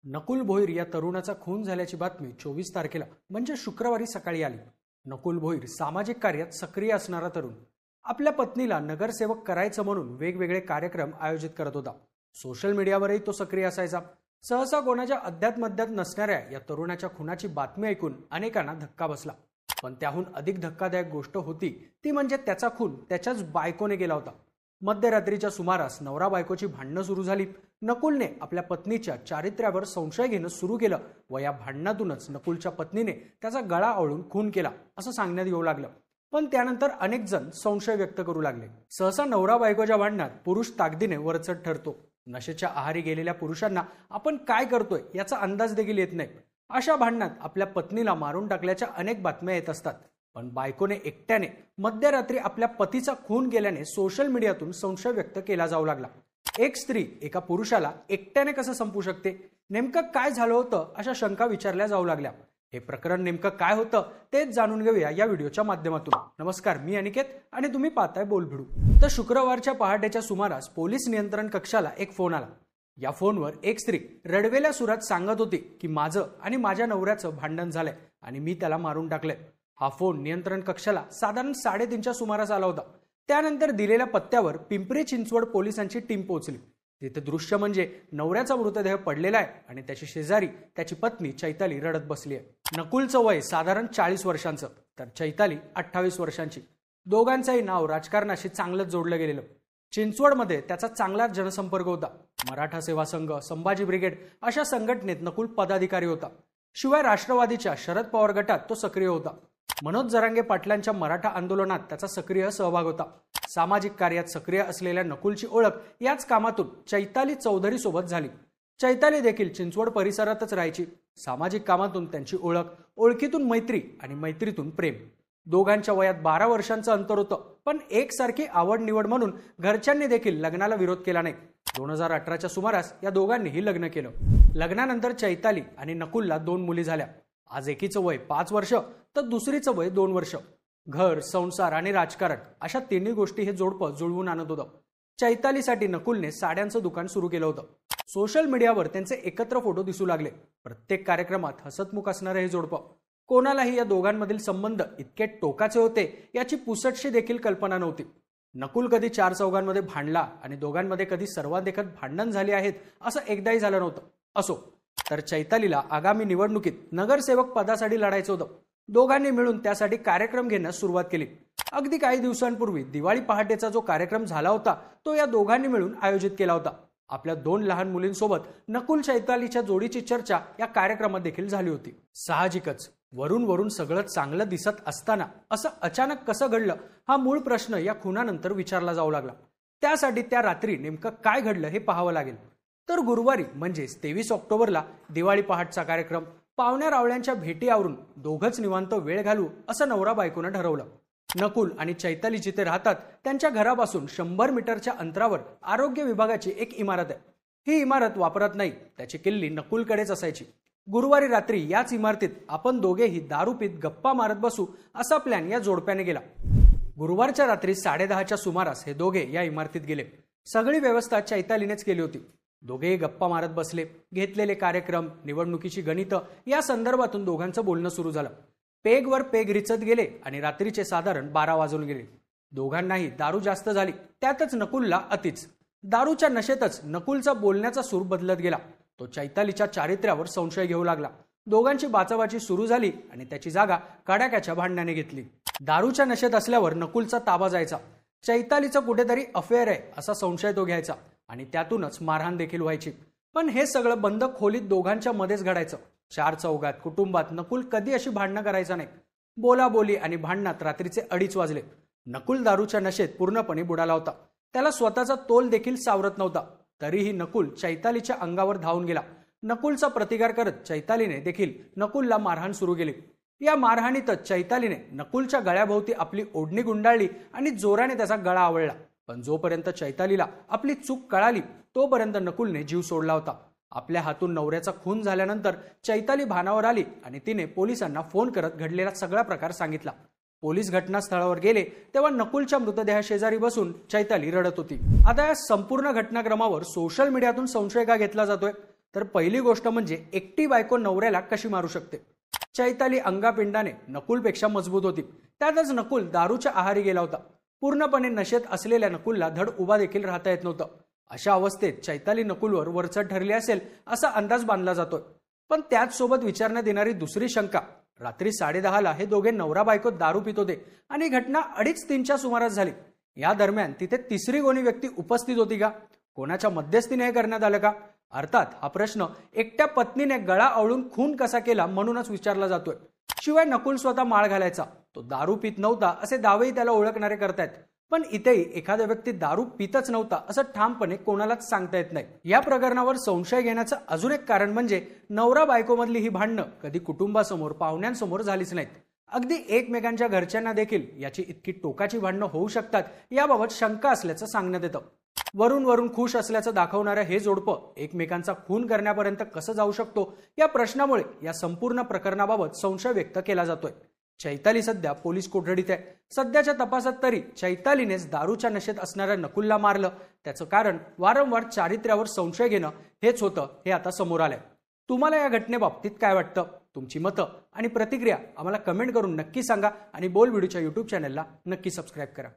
नकुल भोईर या तरुणाचा खून झाल्याची बातमी 24 तारखेला म्हणजे शुक्रवारी सकाळी आली। नकुल भोईर सामाजिक कार्यात सक्रिय असणारा तरुण आपल्या पत्नीला नगरसेवक करायचं म्हणून वेगवेगळे कार्यक्रम आयोजित करत होता। सोशल मीडियावरही तो सक्रिय असायचा। सहसा कोणाच्या अध्यात्मध्यात नसणाऱ्या या तरुणाच्या खुनाची बातमी ऐकून अनेकांना धक्का बसला। पण त्याहून अधिक धक्कादायक गोष्ट होती ती म्हणजे त्याचा खून त्याच्याच बायकोने केला होता। मध्यरात्रीच्या सुमारास नवरा बायकोची भांडणं सुरू झाली। नकुलने आपल्या पत्नीच्या चारित्र्यावर संशय घेणं सुरू केलं व या भांडणातूनच नकुलच्या पत्नीने त्याचा गळा आवळून खून केला असं सांगण्यात येऊ लागलं। पण त्यानंतर अनेक जण संशय व्यक्त करू लागले। सहसा नवरा बायकोच्या भांडणात पुरुष ताकदीने वरचढ ठरतो। नशेच्या आहारी गेलेल्या पुरुषांना आपण काय करतोय याचा अंदाज देखील येत नाही। अशा भांडणात आपल्या पत्नीला मारून टाकल्याच्या अनेक बातम्या येत असतात। पण बायकोने एकट्याने मध्यरात्री आपल्या पतीचा खून केल्याने सोशल मीडियातून संशय व्यक्त केला जाऊ लागला। एक स्त्री एका पुरुषाला एकट्याने कसं संपू शकते, नेमकं काय झालं होतं अशा शंका विचारल्या जाऊ लागल्या। हे प्रकरण नेमकं काय होतं तेच जाणून घेऊया या व्हिडिओच्या माध्यमातून। नमस्कार, मी अनिकेत आणि तुम्ही पाहताय बोलभिडू। तर शुक्रवारच्या पहाटेच्या सुमारास पोलीस नियंत्रण कक्षाला एक फोन आला। या फोनवर एक स्त्री रडवेल्या सुरात सांगत होती की माझं आणि माझ्या नवऱ्याचं भांडण झालंय आणि मी त्याला मारून टाकलंय। हा फोन नियंत्रण कक्षाला साधारण 3:30च्या सुमारास आला होता। त्यानंतर दिलेल्या पत्त्यावर पिंपरी चिंचवड पोलिसांची टीम पोहोचली। तिथे दृश्य म्हणजे नवऱ्याचा मृतदेह पडलेला आहे आणि त्याची शेजारी त्याची पत्नी चैताली रडत बसली आहे। नकुलचं वय साधारण 40 वर्षांचं तर चैताली 28 वर्षांची। दोघांचंही नाव राजकारणाशी चांगलंच जोडलं गेलेलं। चिंचवडमध्ये त्याचा चांगला जनसंपर्क होता। मराठा सेवा संघ, संभाजी ब्रिगेड अशा संघटनेत नकुल पदाधिकारी होता। शिवाय राष्ट्रवादीच्या शरद पवार गटात तो सक्रिय होता। मनोज जरांगे पाटलांच्या मराठा आंदोलनात त्याचा सक्रिय सहभाग होता। सामाजिक कार्यात सक्रिय असलेल्या नकुलची ओळख याच कामातून चैताली चौधरी सोबत झाली। चैताली देखील चिंचवड परिसरातच राहायची। सामाजिक कामातून त्यांची ओळख, ओळखीतून मैत्री आणि मैत्रीतून प्रेम। दोघांच्या वयात 12 वर्षांचं अंतर होतं, पण एकसारखी आवड निवड म्हणून घरच्यांनी देखील लग्नाला विरोध केला नाही। 2018च्या सुमारास या दोघांनीही लग्न केलं। लग्नानंतर चैताली आणि नकुलला 2 मुली झाल्या। आज एकीचं वय 5 वर्ष तर दुसरीचं वय 2 वर्ष। घर, संसार आणि राजकारण अशा तिन्ही गोष्टी हे जोडपं जुळवून आणत होतं। चैतालीसाठी नकुलने साड्यांचं दुकान सुरू केलं होतं। सोशल मीडियावर त्यांचे एकत्र फोटो दिसू लागले। प्रत्येक कार्यक्रमात हसतमुख असणारं हे जोडपं। कोणालाही या दोघांमधील संबंध इतके टोकाचे होते याची पुसटशी देखील कल्पना नव्हती। नकुल कधी 4 चौघांमध्ये भांडला आणि दोघांमध्ये कधी सर्वाधिक भांडण झाली आहेत असं एकदाही झालं नव्हतं। असो, तर चैतालीला आगामी निवडणुकीत नगरसेवक पदासाठी लढायचं होतं। दोघांनी मिळून त्यासाठी कार्यक्रम घेण्यास सुरुवात केली। अगदी काही दिवसांपूर्वी दिवाळी पहाटेचा जो कार्यक्रम झाला होता तो या दोघांनी मिळून आयोजित केला होता। आपल्या 2 लहान मुलींसोबत नकुल चैतालीच्या जोडीची चर्चा या कार्यक्रमात देखील झाली होती। साहजिकच वरून सगळं चांगलं दिसत असताना असं अचानक कसं घडलं हा मूळ प्रश्न या खुनानंतर विचारला जाऊ लागला। त्यासाठी त्या रात्री नेमकं काय घडलं हे पाहावं लागेल। तर गुरुवारी म्हणजेच 23 ऑक्टोबरला दिवाळी पहाटचा कार्यक्रम, पाहुण्या रावळ्यांच्या भेटी आवरून दोघंच निवांत वेळ घालू असं नवरा बायकोनं ठरवलं। नकुल आणि चैताली जिथे राहतात त्यांच्या घरापासून 100 मीटरच्या अंतरावर आरोग्य विभागाची एक इमारत आहे। ही इमारत वापरत नाही, त्याची किल्ली नकुलकडेच असायची। गुरुवारी रात्री याच इमारतीत आपण दोघेही दारू पीत गप्पा मारत बसू असा प्लॅन या जोडप्याने केला। गुरुवारच्या रात्री 10:30च्या सुमारास हे दोघे या इमारतीत गेले। सगळी व्यवस्था चैतालीनेच केली होती। दोघेही गप्पा मारत बसले। घेतलेले कार्यक्रम, निवडणुकीची गणितं या संदर्भातून दोघांचं बोलणं सुरू झालं। पेगवर पेग रिचत गेले आणि रात्रीचे साधारण 12 वाजून गेले। दोघांनाही दारू जास्त झाली, त्यातच नकुलला अतिच। दारूच्या नशेतच नकुलचा बोलण्याचा सूर बदलत गेला। तो चैतालीच्या चारित्र्यावर संशय घेऊ लागला। दोघांची बाचाबाची सुरू झाली आणि त्याची जागा कडाक्याच्या भांडण्याने घेतली। दारूच्या नशेत असल्यावर नकुलचा ताबा जायचा। चैतालीचं कुठेतरी अफेअर आहे असा संशय तो घ्यायचा आणि त्यातूनच मारहाण देखील व्हायची। पण हे सगळं बंद खोलीत दोघांच्या मध्येच घडायचं। 4 चौघात, कुटुंबात नकुल कधी अशी भांडणं करायचा नाही। बोलाबोली आणि भांडणात रात्रीचे 2:30 वाजले। नकुल दारूच्या नशेत पूर्णपणे बुडाला होता। त्याला स्वतःचा तोल देखील सावरत नव्हता। तरीही नकुल चैतालीच्या अंगावर धावून गेला। नकुलचा प्रतिकार करत चैतालीने देखील नकुलला मारहाण सुरू केली। या मारहाणीतच चैतालीने नकुलच्या गळ्याभोवती आपली ओढणी गुंडाळली आणि जोराने त्याचा गळा आवळला। पण जोपर्यंत चैतालीला आपली चूक कळाली तोपर्यंत नकुलने जीव सोडला होता। आपल्या हातून नवऱ्याचा खून झाल्यानंतर चैताली भानावर आली आणि तिने पोलिसांना फोन करत घडलेला सगळा प्रकार सांगितला। पोलीस घटनास्थळावर गेले तेव्हा नकुलच्या मृतदेहाशेजारी बसून चैताली रडत होती। आता या संपूर्ण घटनाक्रमावर सोशल मीडियातून संशय का घेतला जातोय? तर पहिली गोष्ट म्हणजे एकटी बायको नवऱ्याला कशी मारू शकते. चैताली अंगापिंडाने नकुलपेक्षा मजबूत होती. त्यातच नकुल दारूच्या आहारी गेला होता. पूर्णपणे नशेत असलेल्या नकुलला धड उभा देखील राहता येत नव्हतं. अशा अवस्थेत चैताली नकुलवर वरचढ ठरली असेल असा अंदाज बांधला जातोय. पण त्याच सोबत विचारण्यात येणारी दुसरी शंका, रात्री 10:30ला हे दोघे नवरा बायको दारू पित होते आणि घटना 2:30-3च्या सुमारास झाली. या दरम्यान तिथे तिसरी कोणी व्यक्ती उपस्थित होती का? कोणाच्या मध्यस्थीने हे करण्यात आलं का? अर्थात हा प्रश्न एकट्या पत्नीने गळा आवळून खून कसा केला म्हणूनच विचारला जातोय. शिवाय नकुल स्वतः माळ घालायचा, तो दारू पित नव्हता असे दावेही त्याला ओळखणारे करतायत. पण इथेही एखाद्या व्यक्ती दारू पितच नव्हता असं ठामपणे कोणालाच सांगता येत नाही. या प्रकरणावर संशय घेण्याचं अजून एक कारण म्हणजे नवरा बायकोमधली ही भांडणं कधी कुटुंबासमोर, पाहुण्यांसमोर झालीच नाहीत. अगदी एकमेकांच्या घरच्यांना देखील याची इतकी टोकाची भांडणं होऊ शकतात याबाबत शंका असल्याचं सांगण्यात येतं. वरून खुश असल्याचं दाखवणारं हे जोडपं एकमेकांचा खून करण्यापर्यंत कसं जाऊ शकतो या प्रश्नामुळे या संपूर्ण प्रकरणाबाबत संशय व्यक्त केला जातोय. चैताली सध्या पोलीस कोठडीत आहे. सध्याच्या तपासात तरी चैतालीनेच दारूच्या नशेत असणाऱ्या नकुलला मारलं. त्याचं कारण वारंवार चारित्र्यावर संशय घेणं हेच होतं हे आता समोर आलंय. तुम्हाला या घटनेबाबतीत काय वाटतं? तुमची मतं आणि प्रतिक्रिया आम्हाला कमेंट करून नक्की सांगा आणि बोल व्हिडिओच्या YouTube चॅनलला नक्की सबस्क्राईब करा.